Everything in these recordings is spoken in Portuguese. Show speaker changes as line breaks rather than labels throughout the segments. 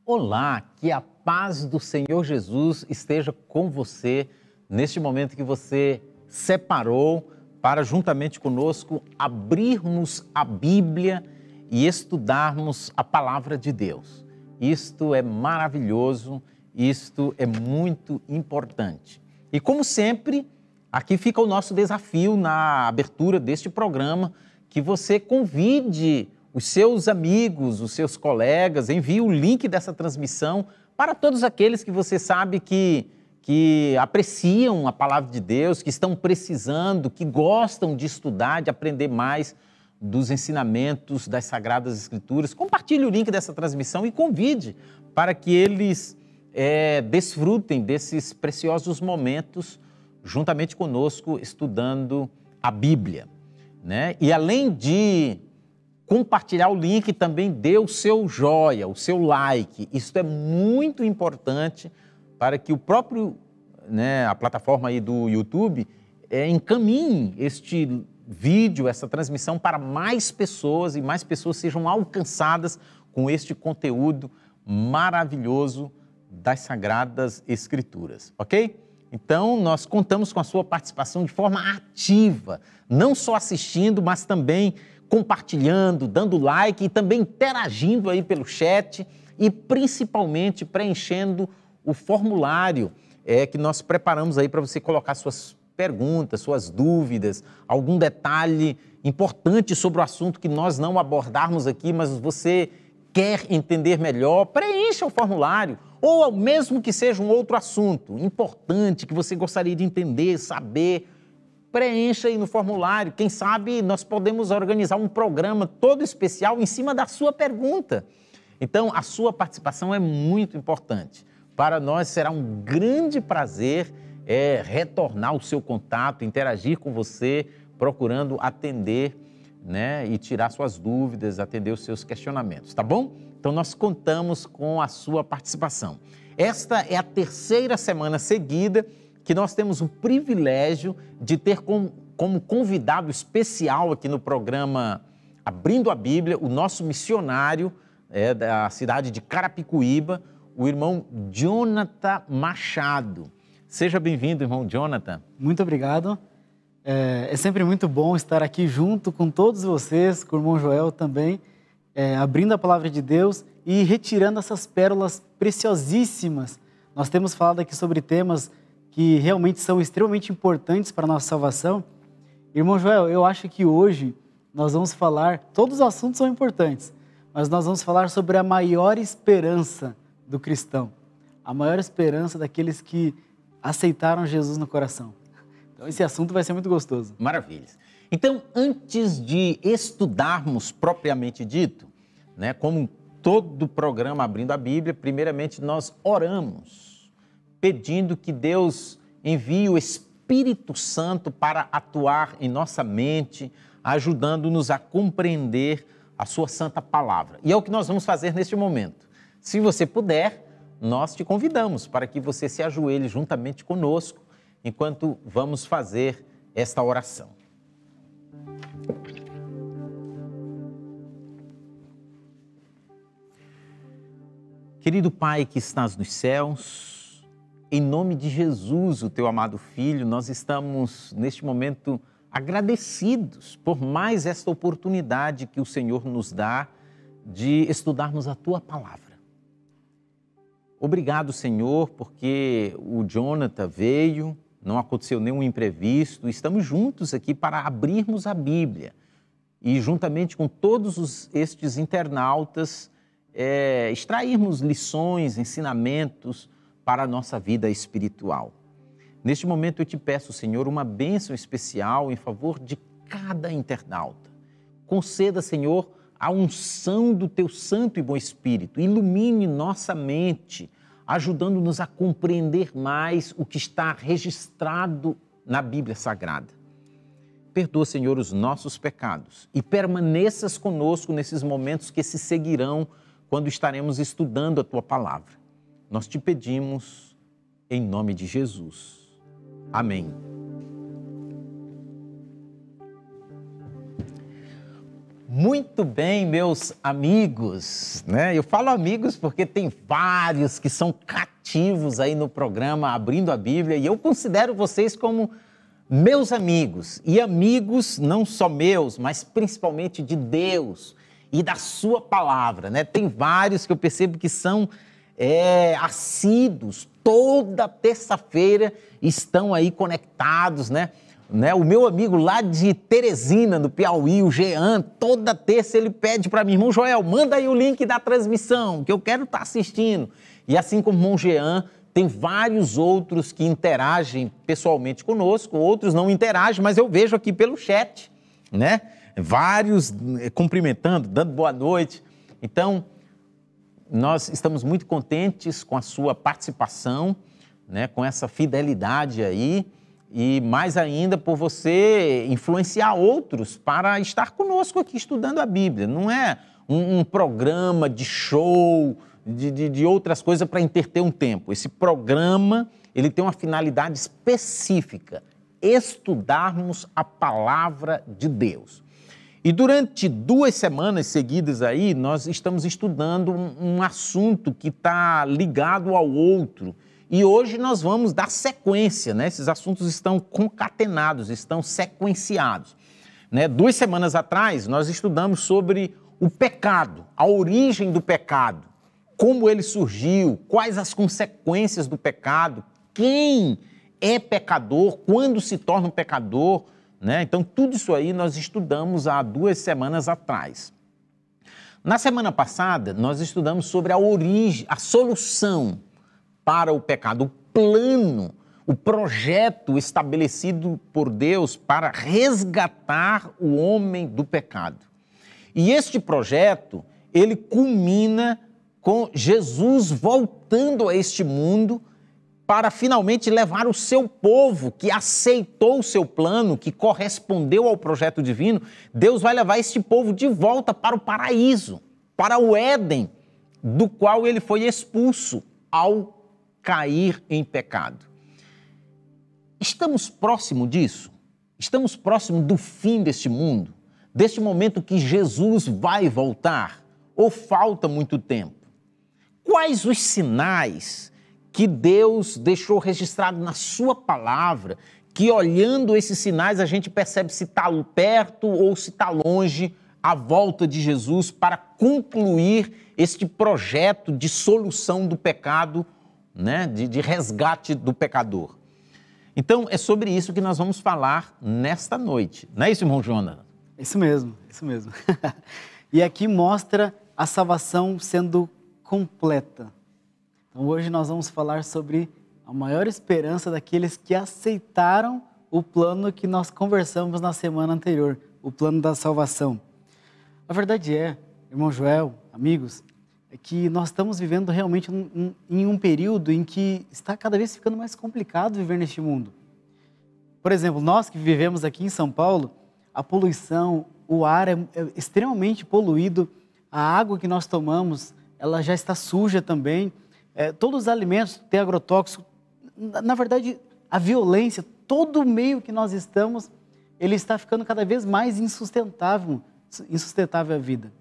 Olá, que a paz do Senhor Jesus esteja com você neste momento que você separou para, juntamente conosco, abrirmos a Bíblia e estudarmos a Palavra de Deus. Isto é maravilhoso, isto é muito importante. E como sempre, aqui fica o nosso desafio na abertura deste programa, que você convide os seus amigos, os seus colegas, envie o link dessa transmissão para todos aqueles que você sabe que apreciam a palavra de Deus, que estão precisando, que gostam de estudar, de aprender mais dos ensinamentos das Sagradas Escrituras. Compartilhe o link dessa transmissão e convide para que eles desfrutem desses preciosos momentos juntamente conosco, estudando a Bíblia, né? E além de compartilhar o link, também dê o seu joia, o seu like. Isso é muito importante para que o próprio, a plataforma aí do YouTube encaminhe este vídeo, essa transmissão para mais pessoas e mais pessoas sejam alcançadas com este conteúdo maravilhoso das Sagradas Escrituras, ok? Então, nós contamos com a sua participação de forma ativa, não só assistindo, mas também compartilhando, dando like e também interagindo aí pelo chat e principalmente preenchendo o formulário que nós preparamos aí para você colocar suas perguntas, suas dúvidas, algum detalhe importante sobre o assunto que nós não abordarmos aqui, mas você quer entender melhor, preencha o formulário, ou mesmo que seja um outro assunto importante que você gostaria de entender, saber, preencha aí no formulário. Quem sabe nós podemos organizar um programa todo especial em cima da sua pergunta. Então, a sua participação é muito importante. Para nós será um grande prazer retornar o seu contato, interagir com você, procurando atender, e tirar suas dúvidas, atender os seus questionamentos, tá bom? Então, nós contamos com a sua participação. Esta é a terceira semana seguida que nós temos o privilégio de ter como convidado especial aqui no programa Abrindo a Bíblia, o nosso missionário da cidade de Carapicuíba, o irmão Jonathan Machado. Seja bem-vindo, irmão Jonathan.
Muito obrigado. É sempre muito bom estar aqui junto com todos vocês, com o irmão Joel também, abrindo a palavra de Deus e retirando essas pérolas preciosíssimas. Nós temos falado aqui sobre temas que realmente são extremamente importantes para a nossa salvação. Irmão Joel, eu acho que hoje nós vamos falar, todos os assuntos são importantes, mas nós vamos falar sobre a maior esperança do cristão, a maior esperança daqueles que aceitaram Jesus no coração. Então esse assunto vai ser muito gostoso.
Maravilha. Então, antes de estudarmos propriamente dito, como todo programa Abrindo a Bíblia, primeiramente nós oramos, pedindo que Deus envie o Espírito Santo para atuar em nossa mente, ajudando-nos a compreender a sua santa palavra. E é o que nós vamos fazer neste momento. Se você puder, nós te convidamos para que você se ajoelhe juntamente conosco enquanto vamos fazer esta oração. Querido Pai que estás nos céus, em nome de Jesus, o teu amado Filho, nós estamos neste momento agradecidos por mais esta oportunidade que o Senhor nos dá de estudarmos a tua palavra. Obrigado, Senhor, porque o Jonathan veio, não aconteceu nenhum imprevisto, estamos juntos aqui para abrirmos a Bíblia e juntamente com todos estes internautas extrairmos lições, ensinamentos para a nossa vida espiritual. Neste momento eu te peço, Senhor, uma bênção especial em favor de cada internauta. Conceda, Senhor, a unção do teu Santo e Bom Espírito. Ilumine nossa mente, ajudando-nos a compreender mais o que está registrado na Bíblia Sagrada. Perdoa, Senhor, os nossos pecados e permaneças conosco nesses momentos que se seguirão quando estaremos estudando a tua palavra. Nós te pedimos em nome de Jesus. Amém. Muito bem, meus amigos, né? Eu falo amigos porque tem vários que são cativos aí no programa Abrindo a Bíblia e eu considero vocês como meus amigos. E amigos não só meus, mas principalmente de Deus e da sua palavra, né? Tem vários que eu percebo que são assíduos, toda terça-feira estão aí conectados, né? O meu amigo lá de Teresina, no Piauí, o Jean, toda terça ele pede para mim, irmão Joel, manda aí o link da transmissão, que eu quero estar assistindo. E assim como o irmão Jean, tem vários outros que interagem pessoalmente conosco, outros não interagem, mas eu vejo aqui pelo chat, né? Vários cumprimentando, dando boa noite. Então, nós estamos muito contentes com a sua participação, né? Com essa fidelidade aí. E mais ainda por você influenciar outros para estar conosco aqui estudando a Bíblia. Não é um programa de show, de outras coisas para entreter um tempo. Esse programa, ele tem uma finalidade específica, estudarmos a palavra de Deus. E durante 2 semanas seguidas aí, nós estamos estudando um assunto que está ligado ao outro. E hoje nós vamos dar sequência, né? Esses assuntos estão concatenados, estão sequenciados. 2 semanas atrás, nós estudamos sobre o pecado, a origem do pecado, como ele surgiu, quais as consequências do pecado, quem é pecador, quando se torna um pecador, né? Então, tudo isso aí nós estudamos há 2 semanas atrás. Na semana passada, nós estudamos sobre a origem, a solução para o pecado, o plano, o projeto estabelecido por Deus para resgatar o homem do pecado. E este projeto, ele culmina com Jesus voltando a este mundo para finalmente levar o seu povo que aceitou o seu plano, que correspondeu ao projeto divino. Deus vai levar este povo de volta para o paraíso, para o Éden, do qual ele foi expulso ao cair em pecado. Estamos próximo disso? Estamos próximo do fim deste mundo? Deste momento que Jesus vai voltar? Ou falta muito tempo? Quais os sinais que Deus deixou registrado na sua palavra, que olhando esses sinais a gente percebe se está perto ou se está longe a volta de Jesus para concluir este projeto de solução do pecado, né? De resgate do pecador. Então, é sobre isso que nós vamos falar nesta noite. Não é isso, irmão Jonas?
Isso mesmo, isso mesmo. E aqui mostra a salvação sendo completa. Então, hoje nós vamos falar sobre a maior esperança daqueles que aceitaram o plano que nós conversamos na semana anterior, o plano da salvação. A verdade é, irmão Joel, amigos, é que nós estamos vivendo realmente em um período em que está cada vez ficando mais complicado viver neste mundo. Por exemplo, nós que vivemos aqui em São Paulo, a poluição, o ar é extremamente poluído, a água que nós tomamos, ela já está suja também, todos os alimentos têm agrotóxico. Na verdade, a violência, todo o meio que nós estamos, ele está ficando cada vez mais insustentável a vida.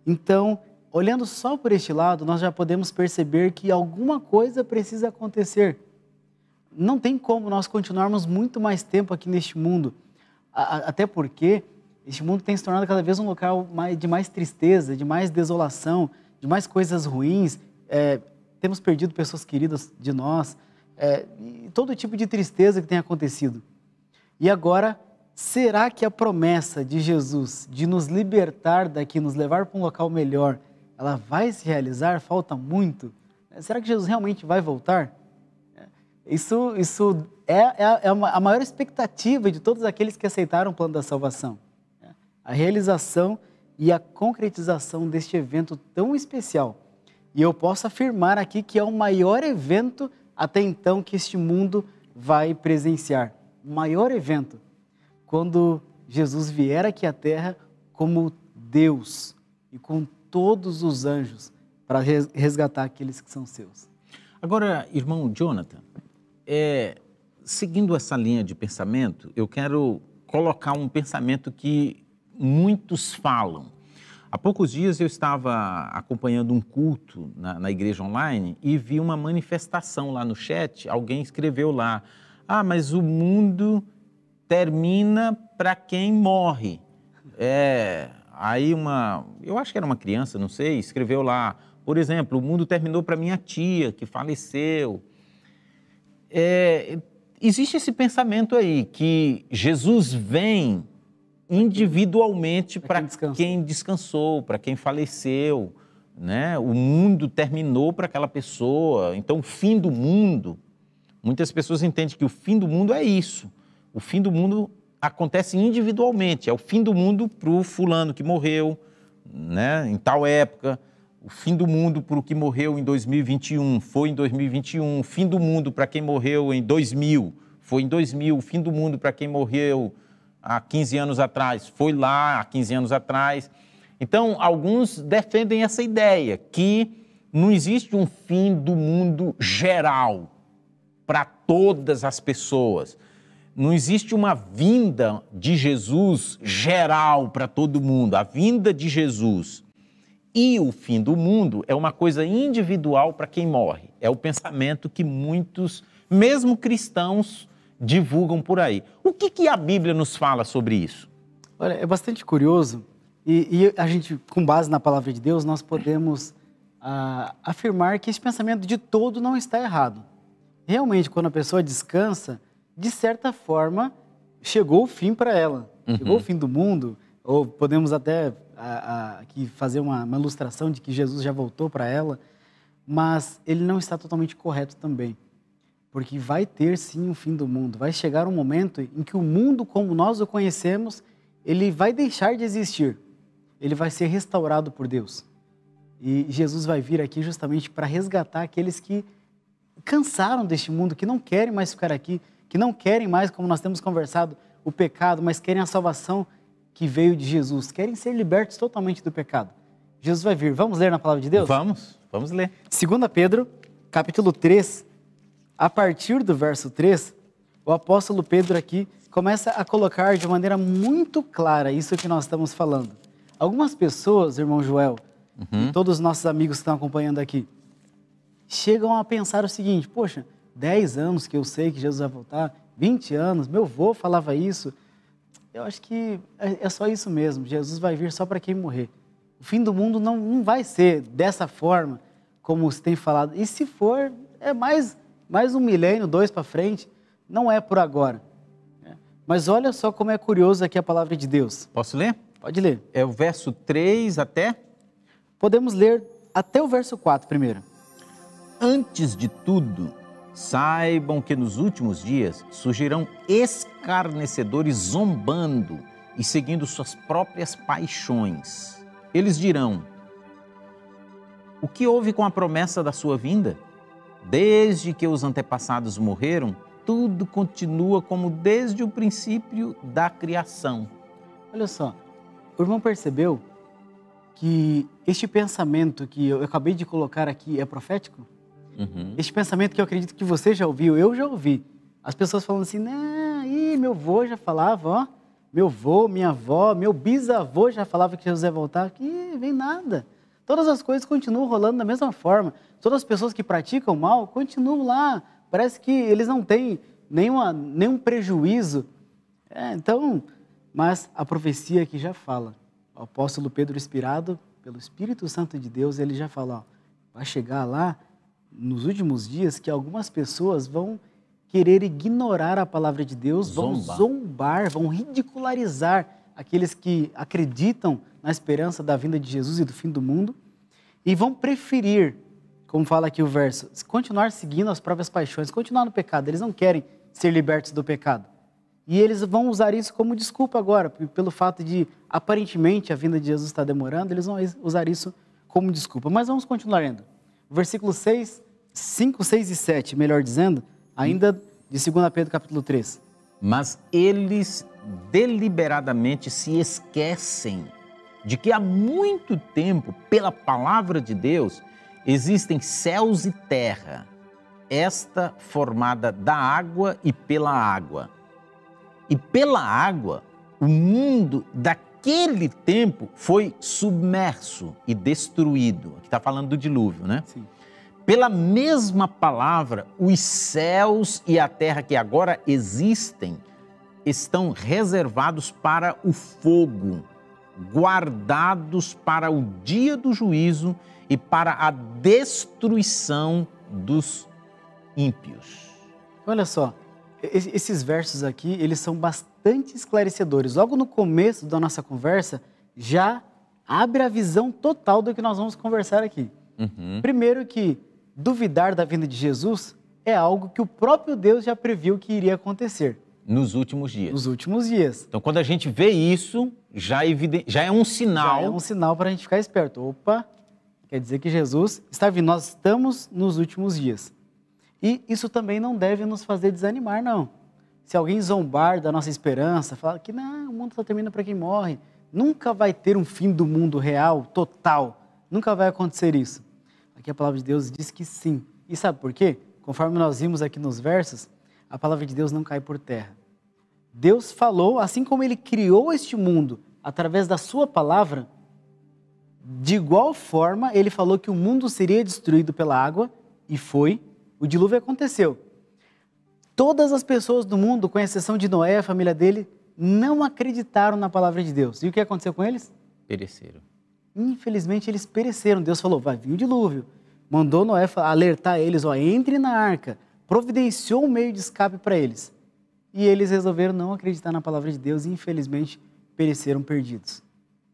Então, olhando só por este lado, nós já podemos perceber que alguma coisa precisa acontecer. Não tem como nós continuarmos muito mais tempo aqui neste mundo, até porque este mundo tem se tornado cada vez um local de mais tristeza, de mais desolação, de mais coisas ruins. Temos perdido pessoas queridas de nós, e todo tipo de tristeza que tem acontecido. E agora, será que a promessa de Jesus de nos libertar daqui, nos levar para um local melhor, ela vai se realizar? Falta muito. Será que Jesus realmente vai voltar? Isso é a maior expectativa de todos aqueles que aceitaram o plano da salvação. A realização e a concretização deste evento tão especial. E eu posso afirmar aqui que é o maior evento até então que este mundo vai presenciar. O maior evento, quando Jesus vier aqui à Terra como Deus e com todos os anjos para resgatar aqueles que são seus.
Agora, irmão Jonathan, seguindo essa linha de pensamento, eu quero colocar um pensamento que muitos falam. Há poucos dias eu estava acompanhando um culto na igreja online e vi uma manifestação lá no chat. Alguém escreveu lá: ah, mas o mundo termina para quem morre. Aí eu acho que era uma criança, não sei, escreveu lá, por exemplo, o mundo terminou para minha tia, que faleceu. Existe esse pensamento aí, que Jesus vem individualmente para quem descansou, para quem faleceu, né? O mundo terminou para aquela pessoa. Então, o fim do mundo, muitas pessoas entendem que o fim do mundo é isso. O fim do mundo acontece individualmente. É o fim do mundo para o fulano que morreu, né, em tal época. O fim do mundo para o que morreu em 2021 foi em 2021. O fim do mundo para quem morreu em 2000 foi em 2000. O fim do mundo para quem morreu há 15 anos atrás foi lá há 15 anos atrás. Então, alguns defendem essa ideia que não existe um fim do mundo geral para todas as pessoas. Não existe uma vinda de Jesus geral para todo mundo. A vinda de Jesus e o fim do mundo é uma coisa individual para quem morre. É o pensamento que muitos, mesmo cristãos, divulgam por aí. O que a Bíblia nos fala sobre isso?
Olha, é bastante curioso e a gente, com base na palavra de Deus, nós podemos afirmar que esse pensamento de todo não está errado. Realmente, quando a pessoa descansa, de certa forma, chegou o fim para ela. Chegou o fim do mundo, ou podemos até aqui fazer uma ilustração de que Jesus já voltou para ela, mas ele não está totalmente correto também. Porque vai ter sim um fim do mundo. Vai chegar um momento em que o mundo como nós o conhecemos, ele vai deixar de existir. Ele vai ser restaurado por Deus. E Jesus vai vir aqui justamente para resgatar aqueles que cansaram deste mundo, que não querem mais ficar aqui, que não querem mais, como nós temos conversado, o pecado, mas querem a salvação que veio de Jesus. Querem ser libertos totalmente do pecado. Jesus vai vir. Vamos ler na palavra de Deus?
Vamos ler.
2 Pedro, capítulo 3, a partir do verso 3, o apóstolo Pedro aqui começa a colocar de maneira muito clara isso que nós estamos falando. Algumas pessoas, irmão Joel, e todos os nossos amigos que estão acompanhando aqui, chegam a pensar o seguinte: poxa, 10 anos que eu sei que Jesus vai voltar, 20 anos, meu avô falava isso. Eu acho que é só isso mesmo, Jesus vai vir só para quem morrer. O fim do mundo não vai ser dessa forma, como se tem falado. E se for, é mais um milênio, 2 para frente, não é por agora. Mas olha só como é curioso aqui a palavra de Deus.
Posso ler?
Pode ler.
É o verso 3 até?
Podemos ler até o verso 4 primeiro.
Antes de tudo, saibam que nos últimos dias surgirão escarnecedores zombando e seguindo suas próprias paixões. Eles dirão: o que houve com a promessa da sua vinda? Desde que os antepassados morreram, tudo continua como desde o princípio da criação.
Olha só, o irmão percebeu que este pensamento que eu acabei de colocar aqui é profético? Este pensamento que eu acredito que você já ouviu, eu já ouvi. As pessoas falando assim, meu avô já falava, ó. Meu avô, minha avó, meu bisavô já falava que Jesus ia voltar. Que vem nada. Todas as coisas continuam rolando da mesma forma. Todas as pessoas que praticam mal continuam lá. Parece que eles não têm nenhum prejuízo. Mas a profecia aqui já fala. O apóstolo Pedro, inspirado pelo Espírito Santo de Deus, ele já fala, ó, vai chegar lá nos últimos dias que algumas pessoas vão querer ignorar a palavra de Deus, vão zombar, vão ridicularizar aqueles que acreditam na esperança da vinda de Jesus e do fim do mundo e vão preferir, como fala aqui o verso, continuar seguindo as próprias paixões, continuar no pecado. Eles não querem ser libertos do pecado. E eles vão usar isso como desculpa agora, pelo fato de, aparentemente, a vinda de Jesus está demorando, eles vão usar isso como desculpa. Mas vamos continuar lendo. Versículo 5, 6 e 7, melhor dizendo, ainda de 2 Pedro capítulo 3.
Mas eles deliberadamente se esquecem de que há muito tempo, pela palavra de Deus, existem céus e terra, esta formada da água e pela água. E pela água, o mundo daqui aquele tempo foi submerso e destruído. Aqui está falando do dilúvio, né?
Sim.
Pela mesma palavra, os céus e a terra que agora existem estão reservados para o fogo, guardados para o dia do juízo e para a destruição dos ímpios.
Olha só, esses versos aqui, eles são bastante esclarecedores. Logo no começo da nossa conversa, já abre a visão total do que nós vamos conversar aqui. Primeiro que duvidar da vinda de Jesus é algo que o próprio Deus já previu que iria acontecer.
Nos últimos dias.
Nos últimos dias.
Então, quando a gente vê isso, já é um sinal.
Já é um sinal para a gente ficar esperto. Opa, quer dizer que Jesus está vindo. Nós estamos nos últimos dias. E isso também não deve nos fazer desanimar, não. Se alguém zombar da nossa esperança, falar que não, o mundo só termina para quem morre, nunca vai ter um fim do mundo real, total. Nunca vai acontecer isso. Aqui a palavra de Deus diz que sim. E sabe por quê? Conforme nós vimos aqui nos versos, a palavra de Deus não cai por terra. Deus falou, assim como Ele criou este mundo através da sua palavra, de igual forma Ele falou que o mundo seria destruído pela água, e foi, o dilúvio aconteceu. Todas as pessoas do mundo, com exceção de Noé, a família dele, não acreditaram na palavra de Deus. E o que aconteceu com eles?
Pereceram.
Infelizmente eles pereceram. Deus falou, vai vir o dilúvio. Mandou Noé alertar eles, entre na arca. Providenciou um meio de escape para eles. E eles resolveram não acreditar na palavra de Deus e infelizmente pereceram perdidos.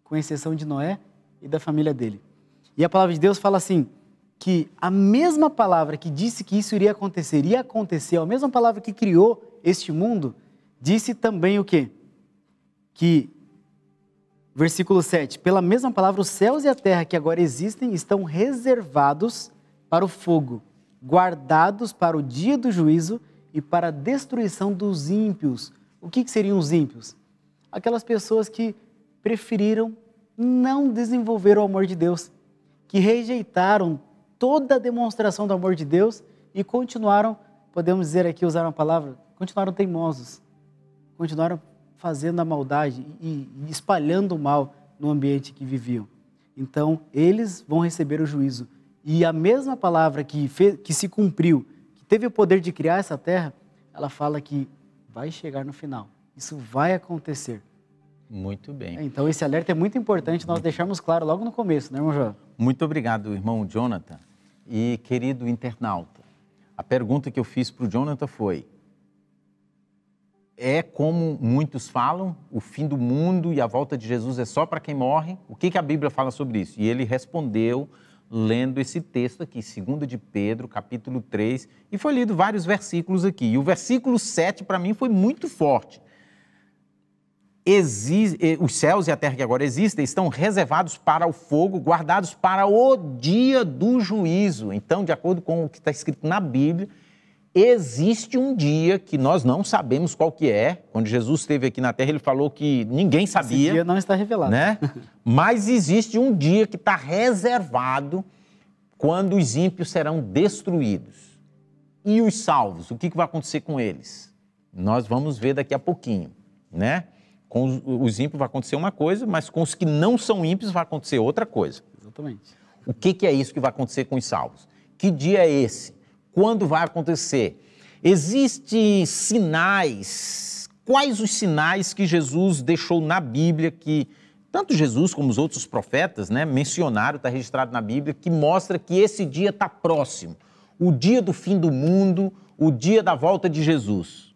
Com exceção de Noé e da família dele. E a palavra de Deus fala assim, que a mesma palavra que disse que isso iria acontecer, a mesma palavra que criou este mundo, disse também o quê? Que, versículo 7, pela mesma palavra, os céus e a terra que agora existem estão reservados para o fogo, guardados para o dia do juízo e para a destruição dos ímpios. O que seriam os ímpios? Aquelas pessoas que preferiram não desenvolver o amor de Deus, que rejeitaram toda a demonstração do amor de Deus e continuaram, podemos dizer aqui, usar uma palavra, continuaram teimosos, continuaram fazendo a maldade e espalhando o mal no ambiente que viviam. Então, eles vão receber o juízo. E a mesma palavra que se cumpriu, que teve o poder de criar essa terra, ela fala que vai chegar no final. Isso vai acontecer.
Muito bem.
Então, esse alerta é muito importante nós deixarmos claro logo no começo, né, irmão João?
Muito obrigado, irmão Jonathan. E, querido internauta, a pergunta que eu fiz para o Jonathan foi: é como muitos falam, o fim do mundo e a volta de Jesus é só para quem morre? O que a Bíblia fala sobre isso? E ele respondeu lendo esse texto aqui, 2 de Pedro, capítulo 3, e foi lido vários versículos aqui. E o versículo 7, para mim, foi muito forte. Os céus e a terra que agora existem estão reservados para o fogo, guardados para o dia do juízo. Então, de acordo com o que está escrito na Bíblia, existe um dia que nós não sabemos qual que é. Quando Jesus esteve aqui na terra, ele falou que ninguém sabia.
Esse dia não está revelado.
Né? Mas existe um dia que está reservado quando os ímpios serão destruídos. E os salvos, o que vai acontecer com eles? Nós vamos ver daqui a pouquinho, né? Com os ímpios vai acontecer uma coisa, mas com os que não são ímpios vai acontecer outra coisa.
Exatamente.
O que é isso que vai acontecer com os salvos? Que dia é esse? Quando vai acontecer? Existem sinais. Quais os sinais que Jesus deixou na Bíblia, que tanto Jesus como os outros profetas, né, mencionaram, está registrado na Bíblia, que mostra que esse dia está próximo. O dia do fim do mundo, o dia da volta de Jesus.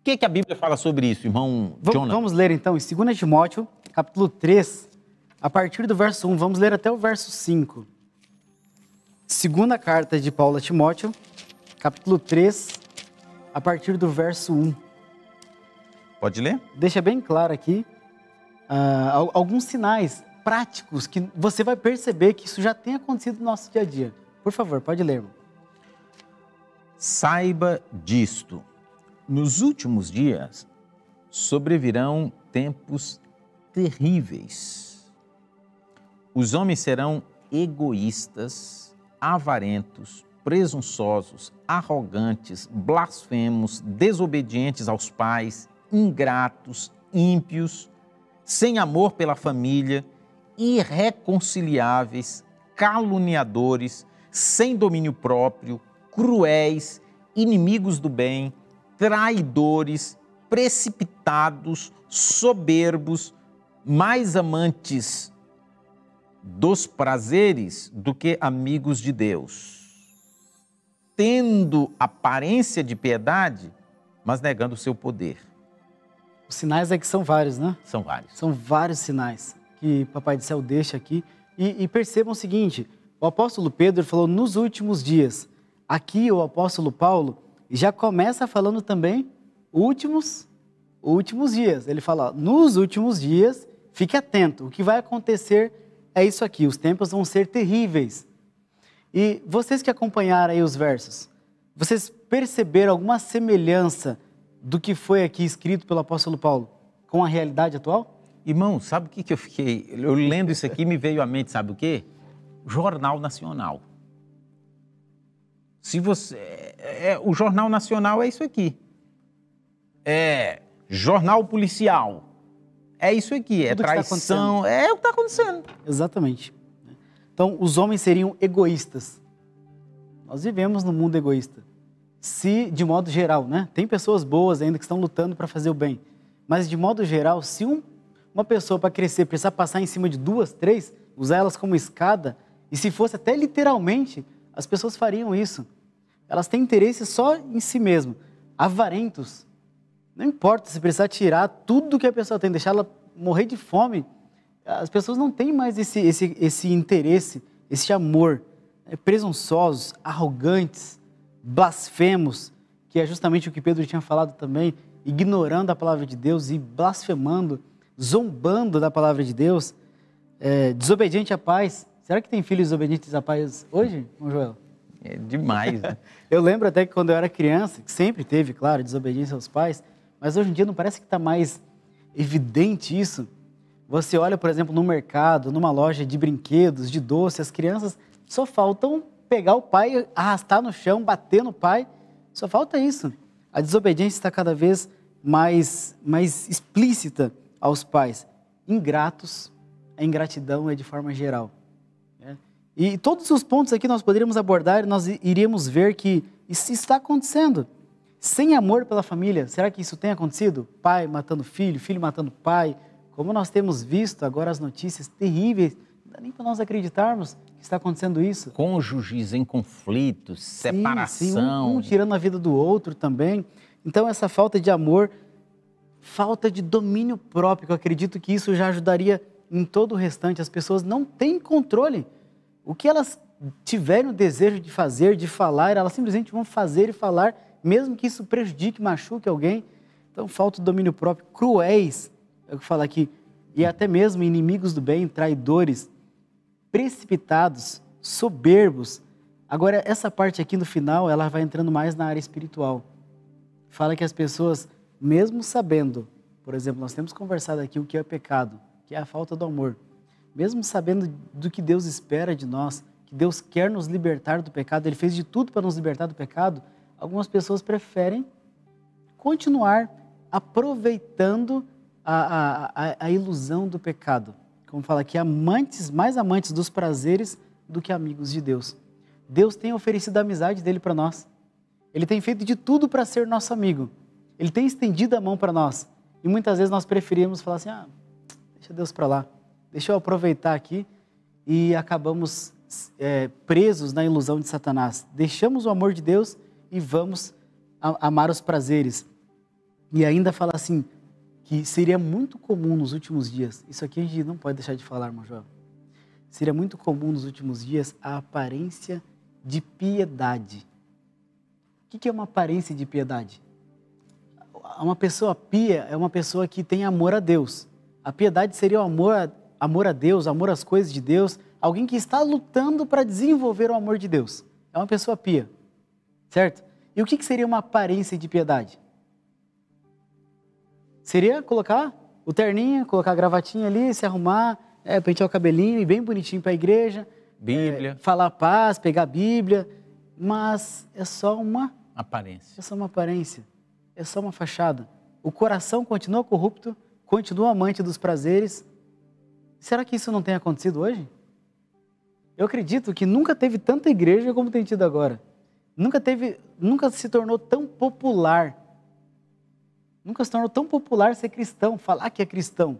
O que a Bíblia fala sobre isso, irmão Jonathan?
Vamos ler então em 2 Timóteo, capítulo 3, a partir do verso 1, vamos ler até o verso 5. Segunda carta de Paulo a Timóteo, capítulo 3, a partir do verso 1.
Pode ler?
Deixa bem claro aqui alguns sinais práticos que você vai perceber que isso já tem acontecido no nosso dia a dia. Por favor, pode ler, irmão.
Saiba disto. Nos últimos dias sobrevirão tempos terríveis. Os homens serão egoístas, avarentos, presunçosos, arrogantes, blasfemos, desobedientes aos pais, ingratos, ímpios, sem amor pela família, irreconciliáveis, caluniadores, sem domínio próprio, cruéis, inimigos do bem, traidores, precipitados, soberbos, mais amantes dos prazeres do que amigos de Deus, tendo aparência de piedade, mas negando o seu poder.
Os sinais é que são vários, né?
São vários.
São vários sinais que Papai do Céu deixa aqui. E percebam o seguinte, o apóstolo Pedro falou nos últimos dias. Aqui o apóstolo Paulo já começa falando também últimos dias. Ele fala, nos últimos dias, fique atento, o que vai acontecer é isso aqui, os tempos vão ser terríveis. E vocês que acompanharam aí os versos, vocês perceberam alguma semelhança do que foi aqui escrito pelo apóstolo Paulo com a realidade atual?
Irmão, sabe o que eu fiquei? Eu lendo isso aqui, me veio à mente, sabe o quê? Jornal Nacional. Se você... o Jornal Nacional é isso aqui. Jornal Policial. É isso aqui, é traição, é o que está acontecendo.
Exatamente. Então, os homens seriam egoístas. Nós vivemos num mundo egoísta. Se, de modo geral, né? Tem pessoas boas ainda que estão lutando para fazer o bem. Mas, de modo geral, se uma pessoa para crescer precisar passar em cima de 2, 3, usar elas como escada, e se fosse até literalmente, as pessoas fariam isso. Elas têm interesse só em si mesmo. Avarentos. Não importa se precisar tirar tudo que a pessoa tem, deixar ela morrer de fome. As pessoas não têm mais esse interesse, esse amor. Presunçosos, arrogantes, blasfemos, que é justamente o que Pedro tinha falado também, ignorando a palavra de Deus e blasfemando, zombando da palavra de Deus, desobediente à paz. Será que tem filhos desobedientes à paz hoje, João Joel?
É demais, né?
Eu lembro até que quando eu era criança, que sempre teve, claro, desobediência aos pais, mas hoje em dia não parece que está mais evidente isso. Você olha, por exemplo, no mercado, numa loja de brinquedos, de doce, as crianças só faltam pegar o pai, arrastar no chão, bater no pai, só falta isso. A desobediência está cada vez mais explícita aos pais. Ingratos, a ingratidão é de forma geral. E todos os pontos aqui nós poderíamos abordar e nós iríamos ver que isso está acontecendo. Sem amor pela família, será que isso tem acontecido? Pai matando filho, filho matando pai, como nós temos visto agora as notícias terríveis, não dá nem para nós acreditarmos que está acontecendo isso.
Cônjuges em conflitos, separação.
Sim, um tirando a vida do outro também. Então essa falta de amor, falta de domínio próprio, eu acredito que isso já ajudaria em todo o restante. As pessoas não têm controle. O que elas tiverem o desejo de fazer, de falar, elas simplesmente vão fazer e falar, mesmo que isso prejudique, machuque alguém. Então falta o domínio próprio, cruéis, é o que fala aqui, e até mesmo inimigos do bem, traidores, precipitados, soberbos. Agora, essa parte aqui no final, ela vai entrando mais na área espiritual. Fala que as pessoas, mesmo sabendo, por exemplo, nós temos conversado aqui o que é pecado, que é a falta do amor. Mesmo sabendo do que Deus espera de nós, que Deus quer nos libertar do pecado, Ele fez de tudo para nos libertar do pecado, algumas pessoas preferem continuar aproveitando a ilusão do pecado. Como fala aqui, mais amantes dos prazeres do que amigos de Deus. Deus tem oferecido a amizade dele para nós. Ele tem feito de tudo para ser nosso amigo. Ele tem estendido a mão para nós. E muitas vezes nós preferimos falar assim, deixa Deus para lá. Deixa eu aproveitar aqui e acabamos presos na ilusão de Satanás. Deixamos o amor de Deus e vamos amar os prazeres. E ainda fala assim, que seria muito comum nos últimos dias, isso aqui a gente não pode deixar de falar, irmão João. Seria muito comum nos últimos dias a aparência de piedade. O que é uma aparência de piedade? Uma pessoa pia é uma pessoa que tem amor a Deus. A piedade seria o amor a Deus, amor às coisas de Deus, alguém que está lutando para desenvolver o amor de Deus. É uma pessoa pia, certo? E o que seria uma aparência de piedade? Seria colocar o terninho, colocar a gravatinha ali, se arrumar, pentear o cabelinho, ir bem bonitinho para a igreja.
Bíblia.
Falar paz, pegar a Bíblia. Mas é só uma
aparência.
É só uma aparência. É só uma fachada. O coração continua corrupto, continua amante dos prazeres. Será que isso não tem acontecido hoje? Eu acredito que nunca teve tanta igreja como tem tido agora. Nunca se tornou tão popular. Nunca se tornou tão popular ser cristão, falar que é cristão.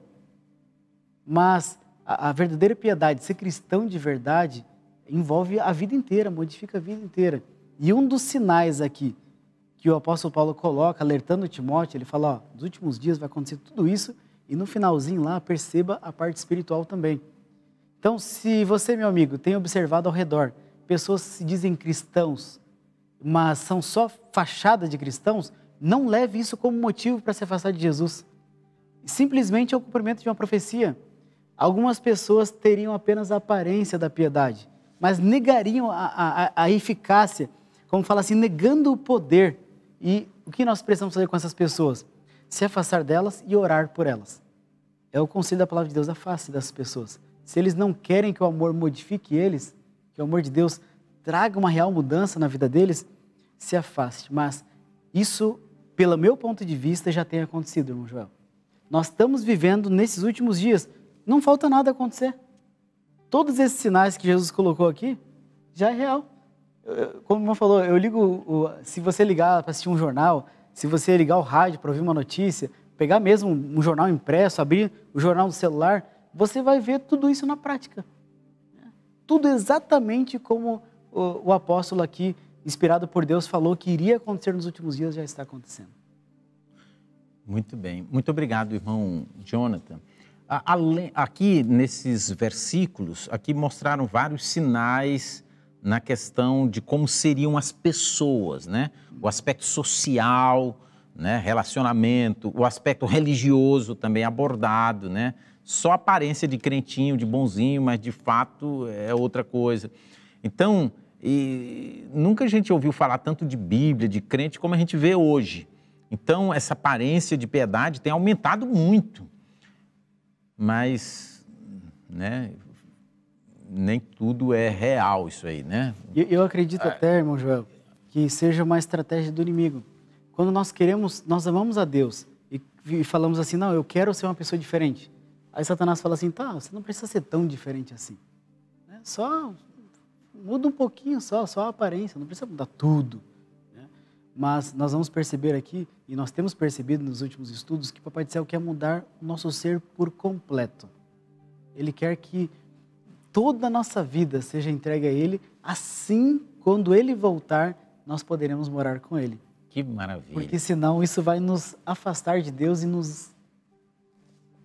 Mas a verdadeira piedade, ser cristão de verdade, envolve a vida inteira, modifica a vida inteira. E um dos sinais aqui que o apóstolo Paulo coloca, alertando Timóteo, ele fala, ó, nos últimos dias vai acontecer tudo isso, e no finalzinho lá, perceba a parte espiritual também. Então, se você, meu amigo, tem observado ao redor, pessoas que se dizem cristãos, mas são só fachada de cristãos, não leve isso como motivo para se afastar de Jesus. Simplesmente é o cumprimento de uma profecia. Algumas pessoas teriam apenas a aparência da piedade, mas negariam a eficácia, como fala assim, negando o poder. E o que nós precisamos fazer com essas pessoas? Se afastar delas e orar por elas. É o conselho da palavra de Deus, afaste dessas pessoas. Se eles não querem que o amor modifique eles, que o amor de Deus traga uma real mudança na vida deles, se afaste. Mas isso, pelo meu ponto de vista, já tem acontecido, irmão Joel. Nós estamos vivendo nesses últimos dias, não falta nada acontecer. Todos esses sinais que Jesus colocou aqui, já é real. Como o irmão falou, eu ligo, se você ligar para assistir um jornal, se você ligar o rádio para ouvir uma notícia, pegar mesmo um jornal impresso, abrir o jornal do celular, você vai ver tudo isso na prática. Tudo exatamente como o apóstolo aqui, inspirado por Deus, falou que iria acontecer nos últimos dias, já está acontecendo.
Muito bem. Muito obrigado, irmão Jonathan. Aqui, nesses versículos, aqui mostraram vários sinais na questão de como seriam as pessoas, né? O aspecto social, né? Relacionamento, o aspecto religioso também abordado, né? Só aparência de crentinho, de bonzinho, mas de fato é outra coisa. Então, nunca a gente ouviu falar tanto de Bíblia, de crente, como a gente vê hoje. Então, essa aparência de piedade tem aumentado muito. Mas, né, nem tudo é real isso aí, né?
Eu acredito até, irmão Joel, que seja uma estratégia do inimigo. Quando nós amamos a Deus e falamos assim, não, eu quero ser uma pessoa diferente. Aí Satanás fala assim, tá, você não precisa ser tão diferente assim. Só muda um pouquinho só a aparência, não precisa mudar tudo. Mas nós vamos perceber aqui, e nós temos percebido nos últimos estudos, que Papai do Céu quer mudar o nosso ser por completo. Ele quer que toda a nossa vida seja entregue a Ele, assim, quando Ele voltar, nós poderemos morar com Ele.
Que maravilha.
Porque senão isso vai nos afastar de Deus e nos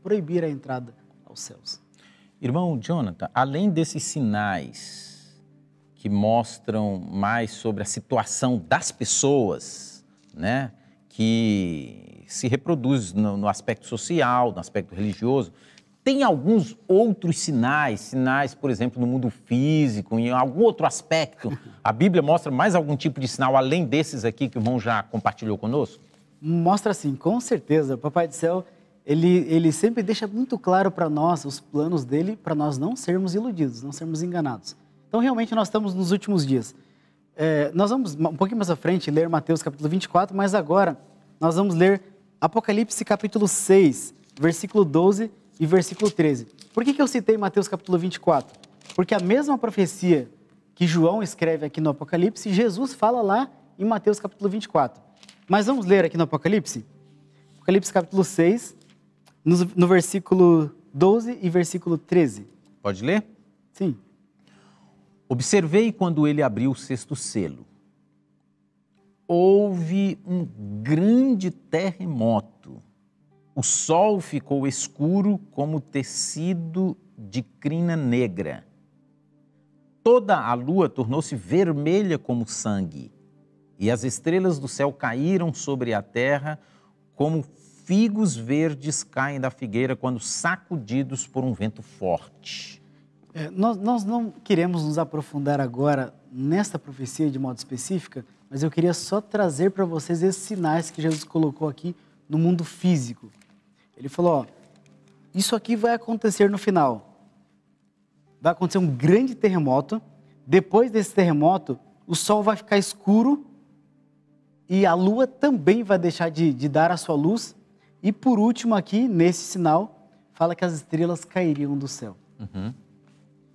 proibir a entrada aos céus.
Irmão Jonathan, além desses sinais que mostram mais sobre a situação das pessoas, né, que se reproduz no aspecto social, no aspecto religioso, tem alguns outros sinais, por exemplo, no mundo físico, em algum outro aspecto? A Bíblia mostra mais algum tipo de sinal, além desses aqui que o irmão já compartilhou conosco?
Mostra sim, com certeza. O Papai do Céu, ele sempre deixa muito claro para nós, os planos dele, para nós não sermos iludidos, não sermos enganados. Então, realmente, nós estamos nos últimos dias. Nós vamos, um pouquinho mais à frente, ler Mateus capítulo 24, mas agora nós vamos ler Apocalipse capítulo 6, versículo 12 e versículo 13. Por que eu citei Mateus capítulo 24? Porque a mesma profecia que João escreve aqui no Apocalipse, Jesus fala lá em Mateus capítulo 24. Mas vamos ler aqui no Apocalipse? Apocalipse capítulo 6, no versículo 12 e versículo 13.
Pode ler?
Sim.
Observei quando ele abriu o sexto selo. Houve um grande terremoto. O sol ficou escuro como tecido de crina negra. Toda a lua tornou-se vermelha como sangue, e as estrelas do céu caíram sobre a terra como figos verdes caem da figueira quando sacudidos por um vento forte.
Nós não queremos nos aprofundar agora nesta profecia de modo específico, mas eu queria só trazer para vocês esses sinais que Jesus colocou aqui no mundo físico. Ele falou, ó, isso aqui vai acontecer no final. Vai acontecer um grande terremoto. Depois desse terremoto, o sol vai ficar escuro e a lua também vai deixar de dar a sua luz E por último aqui, nesse sinal, fala que as estrelas cairiam do céu.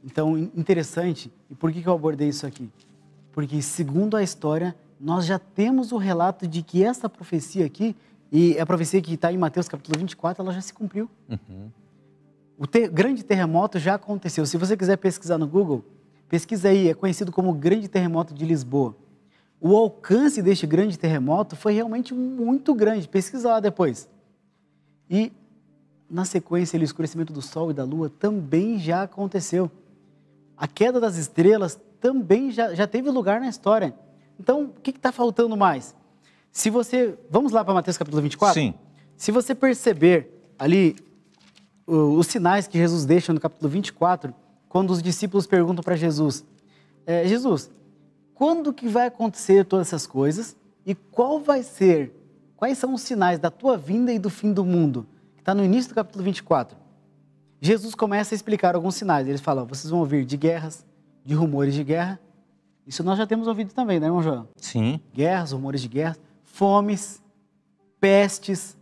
Então, interessante. E por que eu abordei isso aqui? Porque, segundo a história, nós já temos o relato de que essa profecia aqui, e a profecia que está em Mateus capítulo 24, ela já se cumpriu. O grande terremoto já aconteceu. Se você quiser pesquisar no Google, pesquisa aí, é conhecido como Grande Terremoto de Lisboa. O alcance deste grande terremoto foi realmente muito grande. Pesquisa lá depois. E, na sequência, o escurecimento do Sol e da Lua também já aconteceu. A queda das estrelas também já teve lugar na história. Então, o que está faltando mais? Se você... Vamos lá para Mateus capítulo 24?
Sim.
Se você perceber ali os sinais que Jesus deixa no capítulo 24, quando os discípulos perguntam para Jesus, Jesus, quando que vai acontecer todas essas coisas e quais são os sinais da tua vinda e do fim do mundo? Que está no início do capítulo 24. Jesus começa a explicar alguns sinais. Ele fala, vocês vão ouvir de guerras, de rumores de guerra. Isso nós já temos ouvido também, né, irmão João?
Sim.
Guerras, rumores de guerra, fomes, pestes,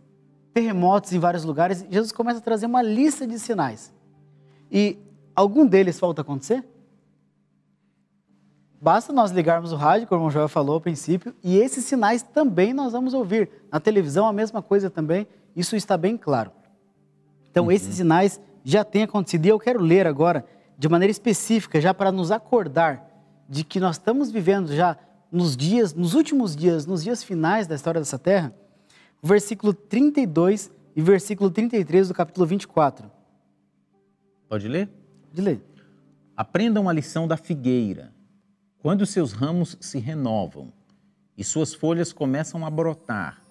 terremotos em vários lugares. Jesus começa a trazer uma lista de sinais. E algum deles falta acontecer? Basta nós ligarmos o rádio, como o irmão Joel falou ao princípio, e esses sinais também nós vamos ouvir. Na televisão a mesma coisa também, isso está bem claro. Então esses sinais já têm acontecido. E eu quero ler agora, de maneira específica, já para nos acordar de que nós estamos vivendo já nos últimos dias, nos dias finais da história dessa terra, o versículo 32 e versículo 33 do capítulo 24.
Pode ler?
Pode ler.
Aprendam a lição da figueira. Quando seus ramos se renovam e suas folhas começam a brotar,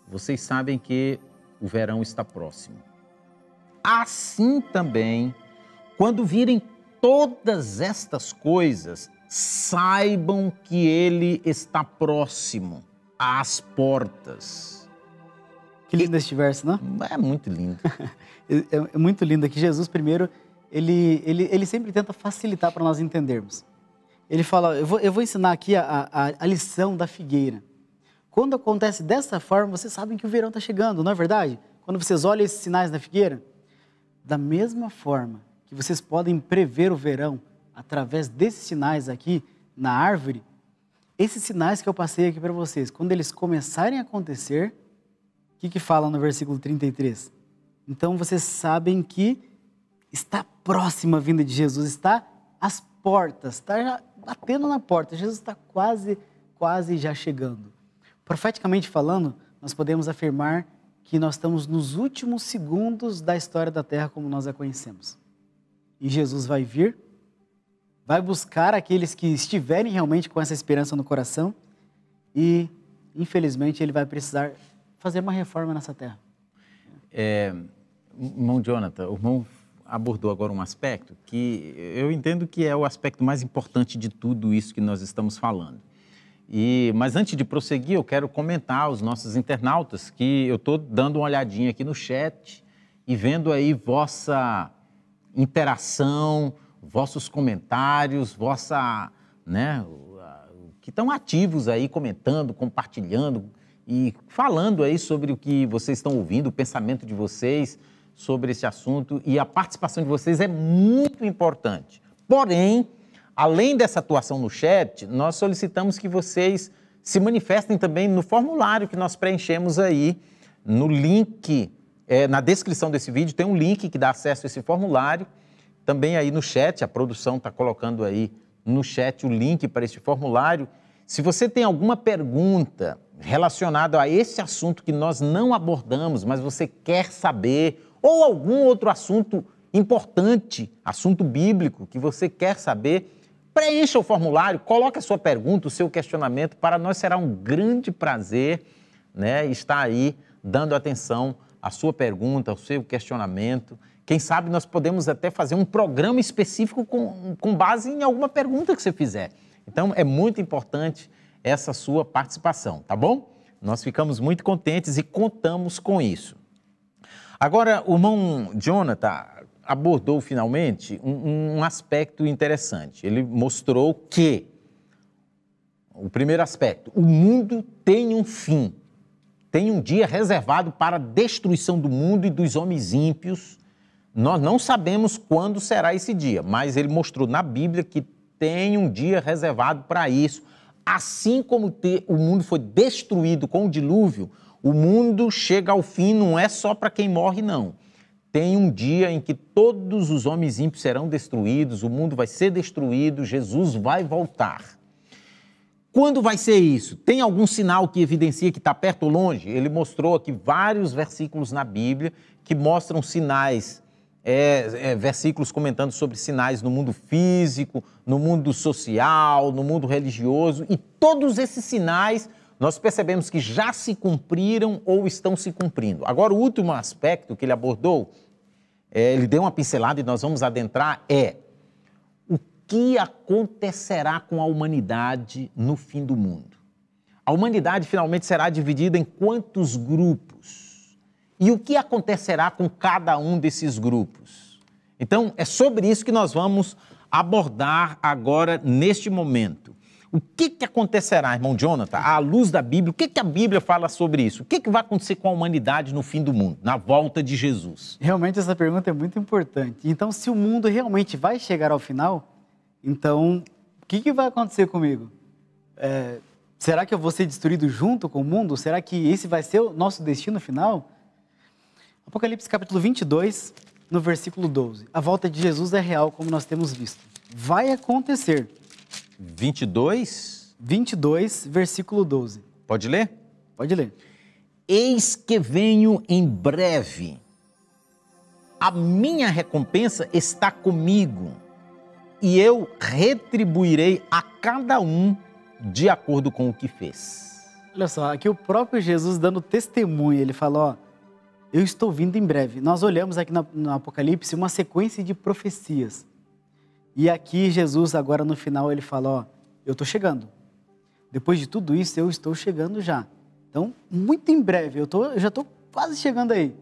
vocês sabem que o verão está próximo. Assim também, quando virem todas estas coisas, saibam que ele está próximo, às portas.
Que lindo este verso, não?
É muito lindo.
É muito lindo aqui. Jesus, primeiro, ele sempre tenta facilitar para nós entendermos. Ele fala, eu vou ensinar aqui a lição da figueira. Quando acontece dessa forma, vocês sabem que o verão está chegando, não é verdade? Quando vocês olham esses sinais da figueira, da mesma forma que vocês podem prever o verão através desses sinais aqui na árvore, esses sinais que eu passei aqui para vocês, quando eles começarem a acontecer, o que fala no versículo 33? Então vocês sabem que está próxima a vinda de Jesus, está às portas, está já batendo na porta, Jesus está quase já chegando. Profeticamente falando, nós podemos afirmar que nós estamos nos últimos segundos da história da Terra como nós a conhecemos. E Jesus vai vir, vai buscar aqueles que estiverem realmente com essa esperança no coração e, infelizmente, ele vai precisar fazer uma reforma nessa terra.
Irmão Jonathan, o irmão abordou agora um aspecto que eu entendo que é o aspecto mais importante de tudo isso que nós estamos falando. Mas antes de prosseguir, eu quero comentar aos nossos internautas que eu estou dando uma olhadinha aqui no chat e vendo aí vossa interação, vossos comentários, que estão ativos aí, comentando, compartilhando e falando aí sobre o que vocês estão ouvindo, o pensamento de vocês sobre esse assunto, e a participação de vocês é muito importante. Porém, além dessa atuação no chat, nós solicitamos que vocês se manifestem também no formulário que nós preenchemos aí, no link, na descrição desse vídeo tem um link que dá acesso a esse formulário, também aí no chat, a produção está colocando aí no chat o link para esse formulário. Se você tem alguma pergunta relacionada a esse assunto que nós não abordamos, mas você quer saber, ou algum outro assunto importante, assunto bíblico que você quer saber, preencha o formulário, coloque a sua pergunta, o seu questionamento. Para nós será um grande prazer, estar aí dando atenção à sua pergunta, ao seu questionamento. Quem sabe nós podemos até fazer um programa específico com base em alguma pergunta que você fizer. Então, é muito importante essa sua participação, tá bom? Nós ficamos muito contentes e contamos com isso. Agora, o irmão Jonathan abordou finalmente um aspecto interessante. Ele mostrou que, o primeiro aspecto, o mundo tem um fim. tem um dia reservado para a destruição do mundo e dos homens ímpios. Nós não sabemos quando será esse dia, mas ele mostrou na Bíblia que tem um dia reservado para isso. Assim como o mundo foi destruído com o dilúvio, o mundo chega ao fim, não é só para quem morre, não. Tem um dia em que todos os homens ímpios serão destruídos, o mundo vai ser destruído, Jesus vai voltar. Quando vai ser isso? Tem algum sinal que evidencia que está perto ou longe? Ele mostrou aqui vários versículos na Bíblia que mostram sinais, versículos comentando sobre sinais no mundo físico, no mundo social, no mundo religioso, e todos esses sinais nós percebemos que já se cumpriram ou estão se cumprindo. Agora, o último aspecto que ele abordou, ele deu uma pincelada e nós vamos adentrar, o que acontecerá com a humanidade no fim do mundo. A humanidade finalmente será dividida em quantos grupos? E o que acontecerá com cada um desses grupos? Então, é sobre isso que nós vamos abordar agora, neste momento. O que acontecerá, irmão Jonathan, à luz da Bíblia? O que a Bíblia fala sobre isso? O que vai acontecer com a humanidade no fim do mundo, na volta de Jesus?
Realmente essa pergunta é muito importante. Então, se o mundo realmente vai chegar ao final, então, o que vai acontecer comigo? Será que eu vou ser destruído junto com o mundo? Será que esse vai ser o nosso destino final? Apocalipse capítulo 22, no versículo 12. A volta de Jesus é real, como nós temos visto. Vai acontecer.
22,
versículo 12.
Pode ler?
Pode ler.
Eis que venho em breve. A minha recompensa está comigo e eu retribuirei a cada um de acordo com o que fez.
Olha só, aqui o próprio Jesus dando testemunho, ele fala, ó, eu estou vindo em breve. Nós olhamos aqui no Apocalipse uma sequência de profecias. E aqui Jesus, agora no final, ele fala, ó, eu estou chegando. Depois de tudo isso, eu estou chegando já. Então, muito em breve, eu já estou quase chegando aí.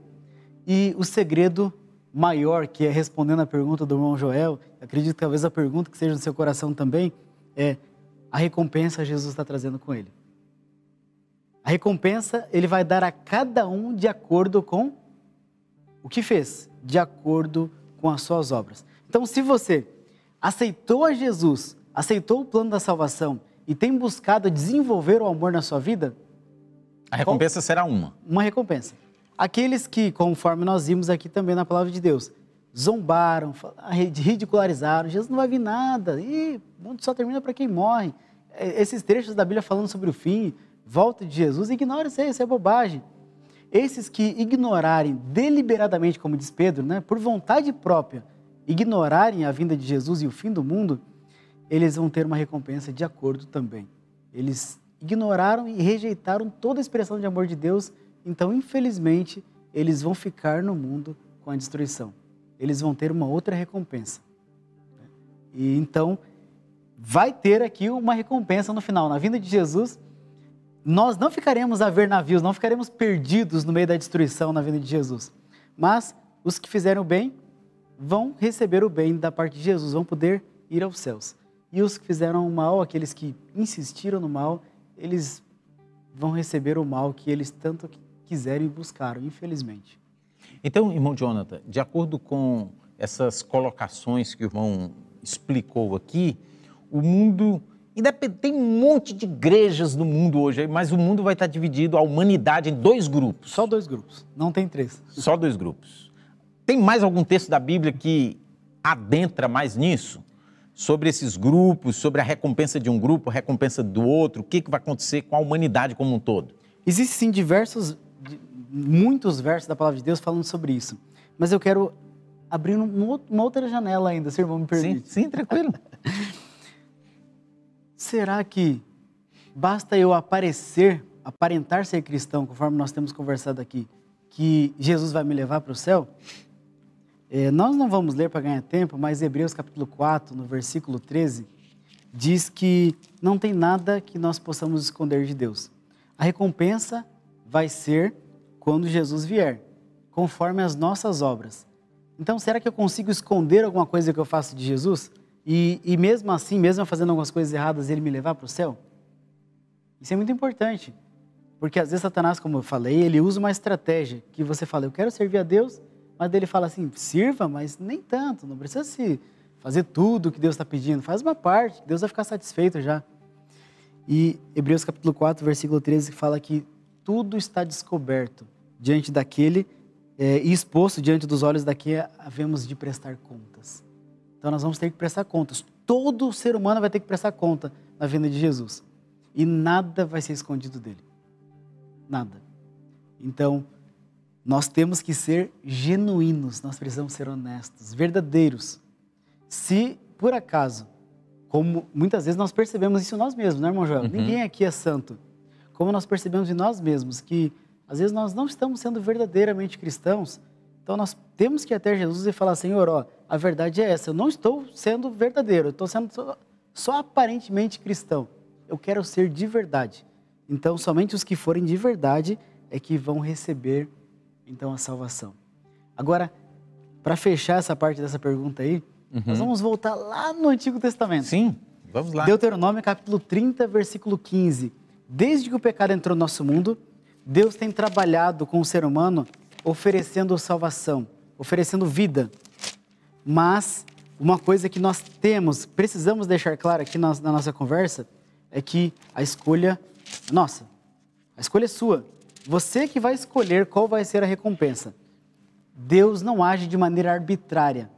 E o segredo maior, que é respondendo a pergunta do irmão Joel, acredito que talvez a pergunta que seja no seu coração também, é a recompensa Jesus está trazendo com ele. A recompensa ele vai dar a cada um de acordo com o que fez, de acordo com as suas obras. Então, se você aceitou a Jesus, aceitou o plano da salvação e tem buscado desenvolver o amor na sua vida,
a recompensa será uma
recompensa. Aqueles que, conforme nós vimos aqui também na palavra de Deus, zombaram, ridicularizaram, Jesus não vai vir nada, o mundo só termina para quem morre. Esses trechos da Bíblia falando sobre o fim, volta de Jesus, ignora isso é bobagem. Esses que ignorarem deliberadamente, como diz Pedro, né, por vontade própria, ignorarem a vinda de Jesus e o fim do mundo, eles vão ter uma recompensa de acordo também. Eles ignoraram e rejeitaram toda a expressão de amor de Deus, então, infelizmente, eles vão ficar no mundo com a destruição. Eles vão ter uma outra recompensa. E então, vai ter aqui uma recompensa no final. Na vinda de Jesus, nós não ficaremos a ver navios, não ficaremos perdidos no meio da destruição na vinda de Jesus. Mas os que fizeram o bem vão receber o bem da parte de Jesus, vão poder ir aos céus. E os que fizeram o mal, aqueles que insistiram no mal, eles vão receber o mal que eles tanto quiseram e buscaram, infelizmente.
Então, irmão Jonathan, de acordo com essas colocações que o irmão explicou aqui, o mundo, tem um monte de igrejas no mundo hoje, mas o mundo vai estar dividido, a humanidade, em 2 grupos.
Só 2 grupos, não tem 3.
Só 2 grupos. Tem mais algum texto da Bíblia que adentra mais nisso? Sobre esses grupos, sobre a recompensa de um grupo, a recompensa do outro, o que vai acontecer com a humanidade como um todo?
Existem sim muitos versos da Palavra de Deus falando sobre isso. Mas eu quero abrir uma outra janela ainda, se o irmão me permite.
Sim, tranquilo.
Será que basta eu aparentar ser cristão, conforme nós temos conversado aqui, que Jesus vai me levar para o céu? Nós não vamos ler para ganhar tempo, mas Hebreus capítulo 4, no versículo 13, diz que não tem nada que nós possamos esconder de Deus. A recompensa vai ser quando Jesus vier, conforme as nossas obras. Então, será que eu consigo esconder alguma coisa que eu faço de Jesus? E mesmo assim, mesmo fazendo algumas coisas erradas, ele me levar para o céu? Isso é muito importante. Porque às vezes Satanás, como eu falei, ele usa uma estratégia que você fala, eu quero servir a Deus, mas ele fala assim, sirva, mas nem tanto, não precisa se fazer tudo o que Deus está pedindo, faz uma parte, Deus vai ficar satisfeito já. E Hebreus capítulo 4, versículo 13, fala que tudo está descoberto diante daquele e exposto diante dos olhos daquele havemos de prestar contas. Então nós vamos ter que prestar contas. Todo ser humano vai ter que prestar conta na vinda de Jesus. E nada vai ser escondido dele. Nada. Então, nós temos que ser genuínos, nós precisamos ser honestos, verdadeiros. Se, por acaso, como muitas vezes nós percebemos isso em nós mesmos, né, irmão Joel? Ninguém aqui é santo. Como nós percebemos em nós mesmos que, às vezes, nós não estamos sendo verdadeiramente cristãos, então nós temos que ir até Jesus e falar, Senhor, ó, a verdade é essa, eu não estou sendo verdadeiro, eu estou sendo só aparentemente cristão. Eu quero ser de verdade. Então, somente os que forem de verdade é que vão receber, então, a salvação. Agora, para fechar essa parte dessa pergunta aí, nós vamos voltar lá no Antigo Testamento.
Sim, vamos lá.
Deuteronômio, capítulo 30, versículo 15. Desde que o pecado entrou no nosso mundo, Deus tem trabalhado com o ser humano oferecendo salvação, oferecendo vida. Mas uma coisa que nós precisamos deixar claro aqui na nossa conversa, é que a escolha é nossa. A escolha é sua. Você que vai escolher qual vai ser a recompensa. Deus não age de maneira arbitrária.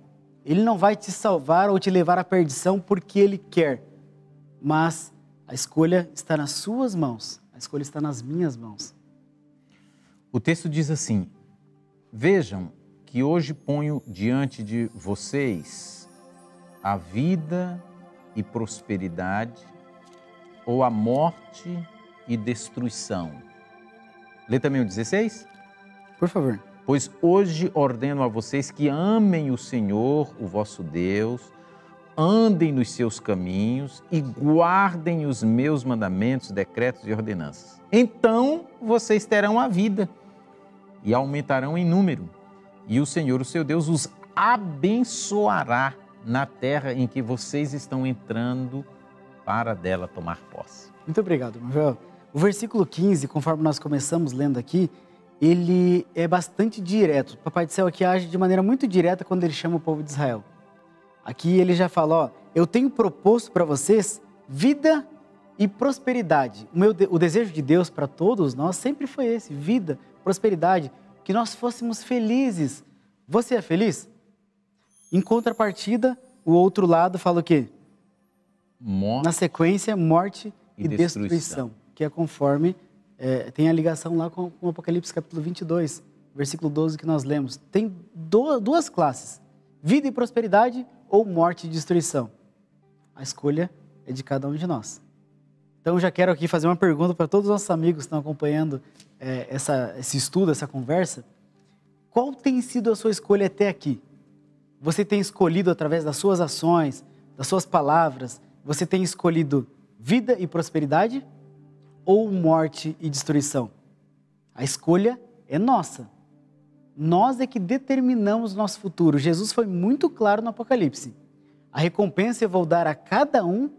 Ele não vai te salvar ou te levar à perdição porque Ele quer. Mas a escolha está nas suas mãos. A escolha está nas minhas mãos.
O texto diz assim, vejam que hoje ponho diante de vocês a vida e prosperidade ou a morte e destruição. Lê também o 16?
Por favor.
Pois hoje ordeno a vocês que amem o Senhor, o vosso Deus, andem nos seus caminhos e guardem os meus mandamentos, decretos e ordenanças. Então vocês terão a vida e aumentarão em número. E o Senhor, o seu Deus, os abençoará na terra em que vocês estão entrando para dela tomar posse.
Muito obrigado, irmão Joel. O versículo 15, conforme nós começamos lendo aqui, ele é bastante direto. O Papai do Céu aqui age de maneira muito direta quando ele chama o povo de Israel. Aqui ele já fala, ó, eu tenho proposto para vocês vida e prosperidade. O desejo de Deus para todos nós sempre foi esse, vida, prosperidade, que nós fôssemos felizes. Você é feliz? Em contrapartida, o outro lado fala o quê?
Morte.
Na sequência, morte e destruição, que é conforme, tem a ligação lá com o Apocalipse capítulo 22, versículo 12 que nós lemos. Tem duas classes, vida e prosperidade ou morte e destruição. A escolha é de cada um de nós. Então, eu já quero aqui fazer uma pergunta para todos os nossos amigos que estão acompanhando esse estudo, essa conversa. Qual tem sido a sua escolha até aqui? Você tem escolhido através das suas ações, das suas palavras, você tem escolhido vida e prosperidade ou morte e destruição? A escolha é nossa. Nós é que determinamos o nosso futuro. Jesus foi muito claro no Apocalipse. A recompensa eu vou dar a cada um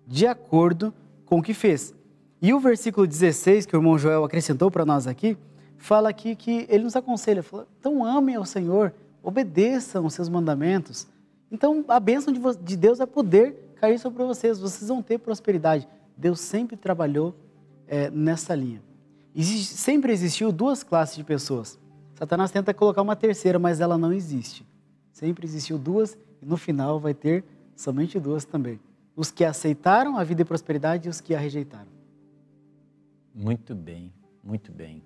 de acordo com o que fez. E o versículo 16, que o irmão Joel acrescentou para nós aqui, fala aqui que ele nos aconselha, fala, então amem ao Senhor, obedeçam os seus mandamentos. Então a bênção de Deus vai poder cair sobre vocês, vocês vão ter prosperidade. Deus sempre trabalhou nessa linha. Sempre existiu duas classes de pessoas. Satanás tenta colocar uma terceira, mas ela não existe. Sempre existiu duas e no final vai ter somente duas também. Os que aceitaram a vida e prosperidade e os que a rejeitaram.
Muito bem, muito bem.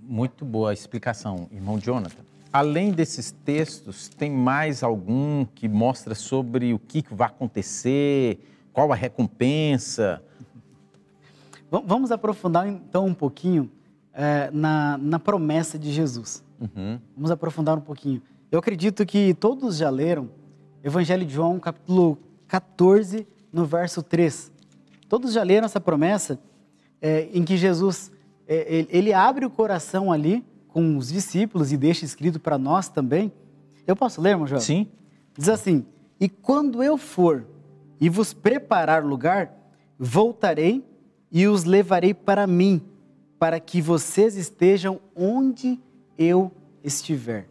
Muito boa a explicação, irmão Jonathan. Além desses textos, tem mais algum que mostra sobre o que vai acontecer, qual a recompensa?
Vamos aprofundar então um pouquinho na promessa de Jesus. Vamos aprofundar um pouquinho. Eu acredito que todos já leram Evangelho de João, capítulo 14, no verso 3. Todos já leram essa promessa em que Jesus, ele abre o coração ali com os discípulos e deixa escrito para nós também. Eu posso ler, irmão João?
Sim.
Diz assim, e quando eu for e vos preparar lugar, voltarei e os levarei para mim, para que vocês estejam onde eu estiver.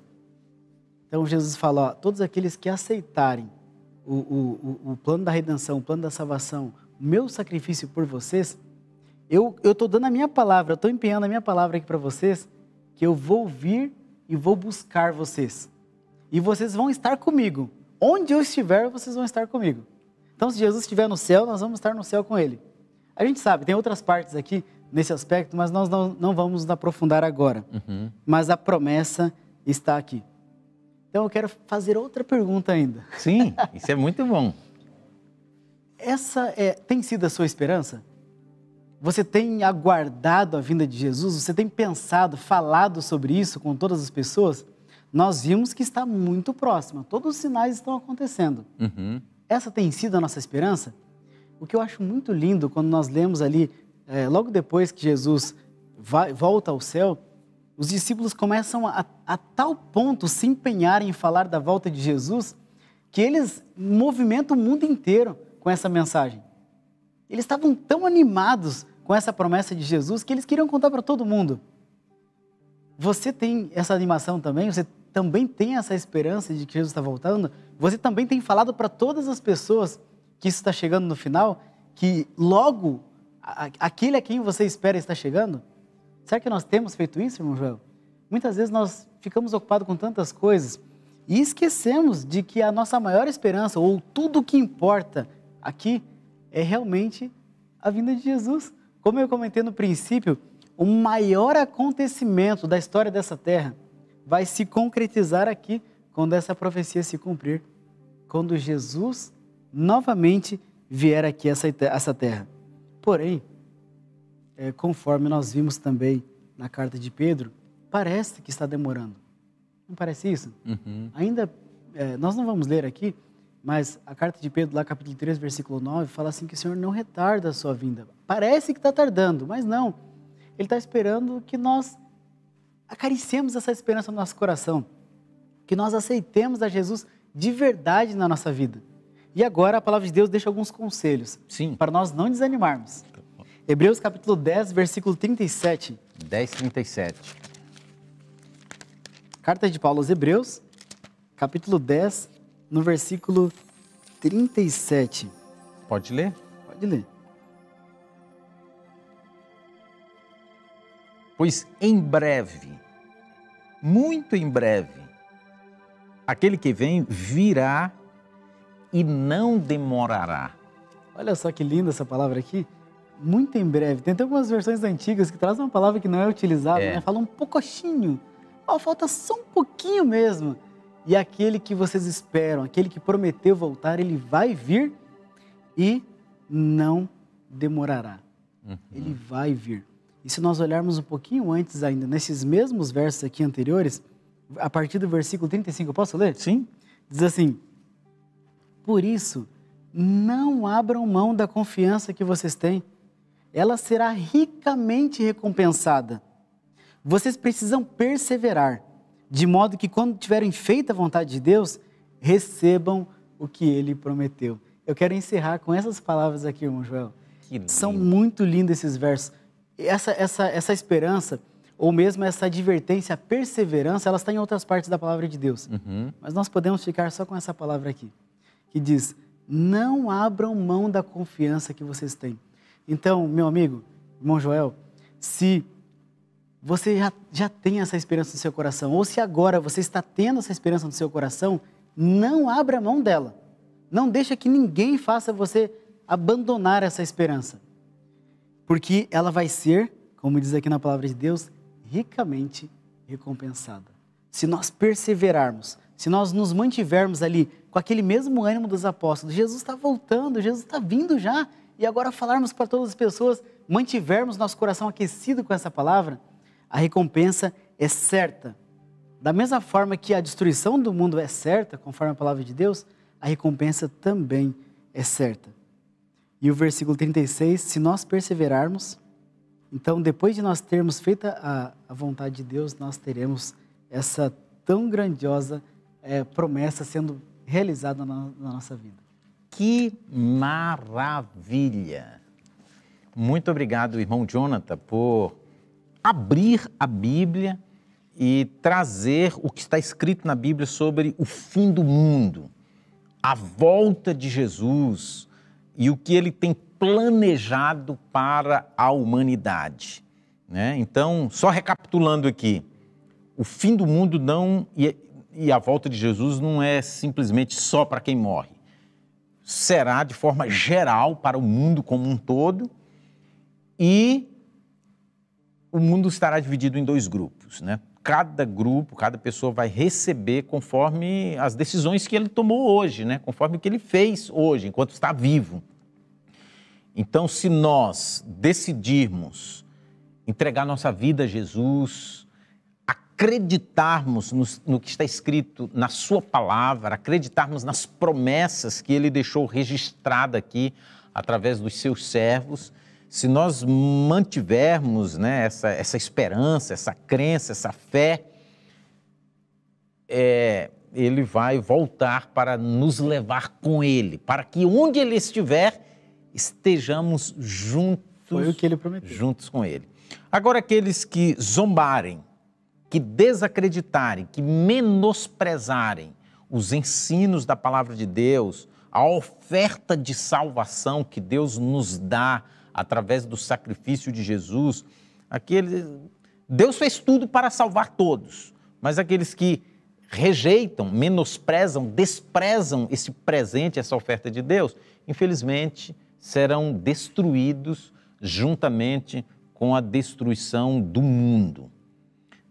Então Jesus fala, ó, todos aqueles que aceitarem o plano da redenção, o plano da salvação, o meu sacrifício por vocês, eu estou dando a minha palavra, eu estou empenhando a minha palavra aqui para vocês, que eu vou vir e vou buscar vocês. E vocês vão estar comigo. Onde eu estiver, vocês vão estar comigo. Então, se Jesus estiver no céu, nós vamos estar no céu com Ele. A gente sabe, tem outras partes aqui nesse aspecto, mas nós não vamos nos aprofundar agora. Mas a promessa está aqui. Então, eu quero fazer outra pergunta ainda.
Sim, isso é muito bom.
Essa tem sido a sua esperança? Você tem aguardado a vinda de Jesus? Você tem pensado, falado sobre isso com todas as pessoas? Nós vimos que está muito próxima. Todos os sinais estão acontecendo. Essa tem sido a nossa esperança? O que eu acho muito lindo quando nós lemos ali, logo depois que Jesus volta ao céu, os discípulos começam a tal ponto se empenharem em falar da volta de Jesus, que eles movimentam o mundo inteiro com essa mensagem. Eles estavam tão animados com essa promessa de Jesus que eles queriam contar para todo mundo. Você tem essa animação também? Você também tem essa esperança de que Jesus está voltando? Você também tem falado para todas as pessoas que isso está chegando no final? Que logo aquele a quem você espera está chegando? Será que nós temos feito isso, irmão Joel? Muitas vezes nós ficamos ocupados com tantas coisas e esquecemos de que a nossa maior esperança, ou tudo o que importa aqui, é realmente a vinda de Jesus. Como eu comentei no princípio, o maior acontecimento da história dessa terra vai se concretizar aqui, quando essa profecia se cumprir, quando Jesus novamente vier aqui a essa terra. Porém, conforme nós vimos também na carta de Pedro, parece que está demorando. Não parece isso? Ainda, nós não vamos ler aqui, mas a carta de Pedro, lá capítulo 3, versículo 9, fala assim que o Senhor não retarda a sua vinda. Parece que está tardando, mas não. Ele está esperando que nós acariciemos essa esperança no nosso coração, que nós aceitemos a Jesus de verdade na nossa vida. E agora a palavra de Deus deixa alguns conselhos.
Sim.
Para nós não desanimarmos. Hebreus capítulo 10, versículo 37.
10:37.
Carta de Paulo aos Hebreus, capítulo 10, no versículo 37.
Pode ler?
Pode ler.
Pois em breve, muito em breve, aquele que vem virá e não demorará.
Olha só que linda essa palavra aqui. Muito em breve. Tem até algumas versões antigas que trazem uma palavra que não é utilizada, né? Fala um pouquinho. Falta só um pouquinho mesmo. E aquele que vocês esperam, aquele que prometeu voltar, ele vai vir e não demorará. Ele vai vir. E se nós olharmos um pouquinho antes ainda, nesses mesmos versos aqui anteriores, a partir do versículo 35, eu posso ler?
Sim.
Diz assim: por isso, não abram mão da confiança que vocês têm. Ela será ricamente recompensada. Vocês precisam perseverar, de modo que quando tiverem feito a vontade de Deus, recebam o que Ele prometeu. Eu quero encerrar com essas palavras aqui, irmão Joel. São muito lindos esses versos. Essa esperança, ou mesmo essa advertência, a perseverança, ela está em outras partes da palavra de Deus. Mas nós podemos ficar só com essa palavra aqui, que diz: não abram mão da confiança que vocês têm. Então, meu amigo, irmão Joel, se você já tem essa esperança no seu coração, ou se agora você está tendo essa esperança no seu coração, não abra mão dela. Não deixa que ninguém faça você abandonar essa esperança. Porque ela vai ser, como diz aqui na palavra de Deus, ricamente recompensada. Se nós perseverarmos, se nós nos mantivermos ali com aquele mesmo ânimo dos apóstolos, Jesus está voltando, Jesus está vindo já, e agora falarmos para todas as pessoas, mantivermos nosso coração aquecido com essa palavra, a recompensa é certa. Da mesma forma que a destruição do mundo é certa, conforme a palavra de Deus, a recompensa também é certa. E o versículo 36, se nós perseverarmos, então depois de nós termos feito a vontade de Deus, nós teremos essa tão grandiosa promessa sendo realizada na nossa vida.
Que maravilha! Muito obrigado, irmão Jonathan, por abrir a Bíblia e trazer o que está escrito na Bíblia sobre o fim do mundo, a volta de Jesus e o que ele tem planejado para a humanidade, né? Então, só recapitulando aqui, o fim do mundo e a volta de Jesus não é simplesmente só para quem morre. Será de forma geral para o mundo como um todo e o mundo estará dividido em 2 grupos, né? Cada grupo, cada pessoa vai receber conforme as decisões que ele tomou hoje, né? Conforme o que ele fez hoje, enquanto está vivo. Então, se nós decidirmos entregar nossa vida a Jesus, acreditarmos no que está escrito na sua palavra, acreditarmos nas promessas que ele deixou registrada aqui através dos seus servos, se nós mantivermos, né, essa esperança, essa crença, essa fé, ele vai voltar para nos levar com ele, para que onde ele estiver, estejamos juntos,
Foi o que ele prometeu.
juntos com ele. Agora, aqueles que zombarem, que desacreditarem, que menosprezarem os ensinos da palavra de Deus, a oferta de salvação que Deus nos dá através do sacrifício de Jesus, Deus fez tudo para salvar todos, mas aqueles que rejeitam, menosprezam, desprezam esse presente, essa oferta de Deus, infelizmente serão destruídos juntamente com a destruição do mundo,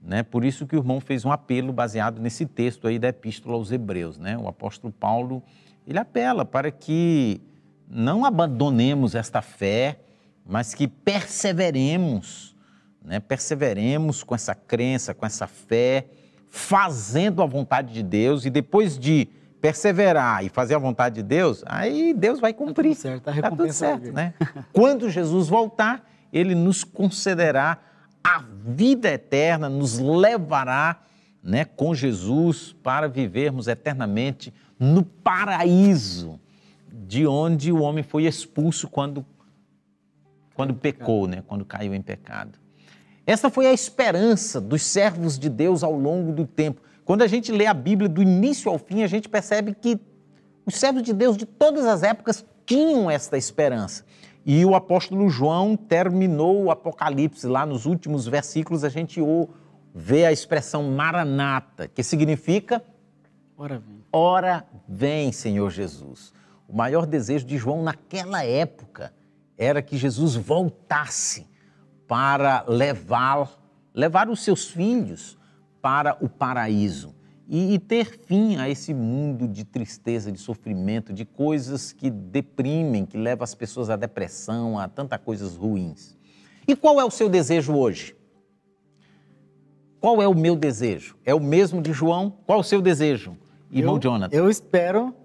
né? Por isso que o irmão fez um apelo baseado nesse texto aí da Epístola aos Hebreus, né? O apóstolo Paulo, ele apela para que não abandonemos esta fé, mas que perseveremos, né? Perseveremos com essa crença, com essa fé, fazendo a vontade de Deus, e depois de perseverar e fazer a vontade de Deus, aí Deus vai cumprir.
Tá tudo certo, a
Tá tudo
recompensa vai
certo,
vir.
né? Quando Jesus voltar, ele nos concederá a vida eterna, nos levará, né, com Jesus para vivermos eternamente no paraíso, de onde o homem foi expulso quando pecou, né? Quando caiu em pecado. Essa foi a esperança dos servos de Deus ao longo do tempo. Quando a gente lê a Bíblia do início ao fim, a gente percebe que os servos de Deus de todas as épocas tinham esta esperança. E o apóstolo João terminou o Apocalipse, lá nos últimos versículos a gente vê a expressão Maranata, que significa Ora vem, Senhor Jesus. O maior desejo de João naquela época era que Jesus voltasse para levar os seus filhos para o paraíso e ter fim a esse mundo de tristeza, de sofrimento, de coisas que deprimem, que levam as pessoas à depressão, a tantas coisas ruins. E qual é o seu desejo hoje? Qual é o meu desejo? É o mesmo de João? Qual é o seu desejo, irmão Jonathan?
Eu espero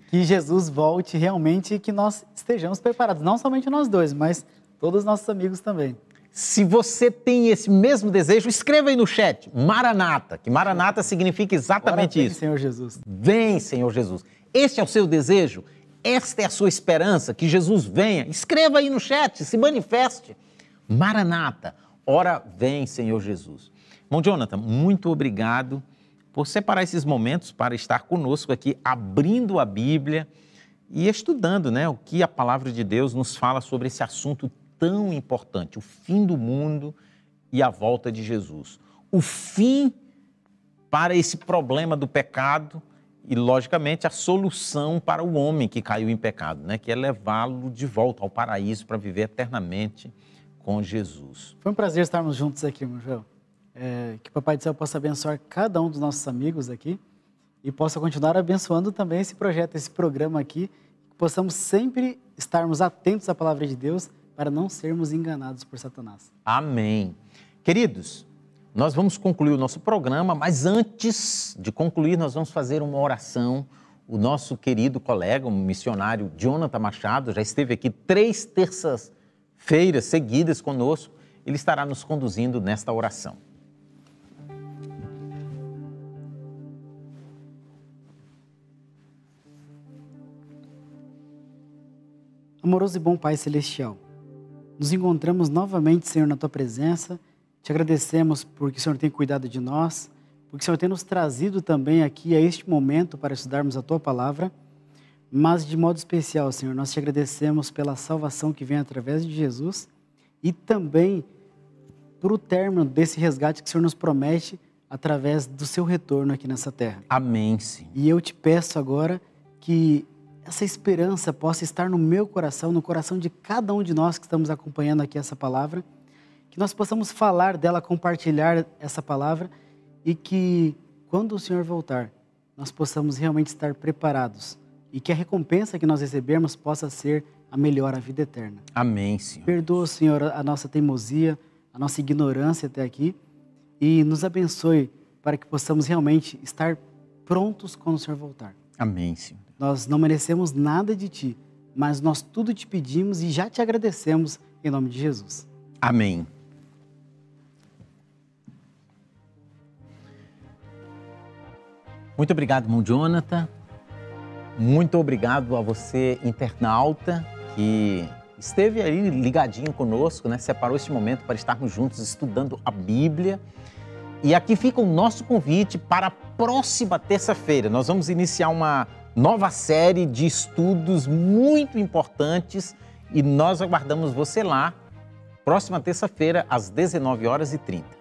que Jesus volte realmente e que nós estejamos preparados. Não somente nós dois, mas todos os nossos amigos também.
Se você tem esse mesmo desejo, escreva aí no chat, Maranata, que Maranata significa exatamente isso.
Vem, Senhor Jesus.
Vem, Senhor Jesus. Este é o seu desejo? Esta é a sua esperança, que Jesus venha? Escreva aí no chat, se manifeste. Maranata, ora vem, Senhor Jesus. Irmão Jonathan, muito obrigado por separar esses momentos para estar conosco aqui, abrindo a Bíblia e estudando, né, o que a palavra de Deus nos fala sobre esse assunto tão importante, o fim do mundo e a volta de Jesus. O fim para esse problema do pecado e, logicamente, a solução para o homem que caiu em pecado, né? Que é levá-lo de volta ao paraíso para viver eternamente com Jesus.
Foi um prazer estarmos juntos aqui, irmão Joel. Que o Papai do Céu possa abençoar cada um dos nossos amigos aqui e possa continuar abençoando também esse projeto, esse programa aqui, que possamos sempre estarmos atentos à palavra de Deus para não sermos enganados por Satanás.
Amém. Queridos, nós vamos concluir o nosso programa, mas antes de concluir, nós vamos fazer uma oração. O nosso querido colega, o missionário Jonathan Machado, já esteve aqui 3 terças-feiras seguidas conosco. Ele estará nos conduzindo nesta oração.
Amoroso e bom Pai Celestial, nos encontramos novamente, Senhor, na Tua presença. Te agradecemos porque o Senhor tem cuidado de nós, porque o Senhor tem nos trazido também aqui a este momento para estudarmos a Tua palavra. Mas de modo especial, Senhor, nós te agradecemos pela salvação que vem através de Jesus e também por o término desse resgate que o Senhor nos promete através do seu retorno aqui nessa terra.
Amém, Senhor.
E eu te peço agora que essa esperança possa estar no meu coração, no coração de cada um de nós que estamos acompanhando aqui essa palavra, que nós possamos falar dela, compartilhar essa palavra e que quando o Senhor voltar, nós possamos realmente estar preparados e que a recompensa que nós recebermos possa ser a melhor, a vida eterna.
Amém, Senhor.
Perdoa, Senhor, a nossa teimosia, a nossa ignorância até aqui e nos abençoe para que possamos realmente estar prontos quando o Senhor voltar.
Amém, Senhor.
Nós não merecemos nada de Ti, mas nós tudo te pedimos e já te agradecemos em nome de Jesus.
Amém. Muito obrigado, irmão Jonathan. Muito obrigado a você, internauta, que esteve aí ligadinho conosco, né? Separou este momento para estarmos juntos estudando a Bíblia. E aqui fica o nosso convite para a próxima terça-feira. Nós vamos iniciar uma nova série de estudos muito importantes e nós aguardamos você lá, próxima terça-feira, às 19h30.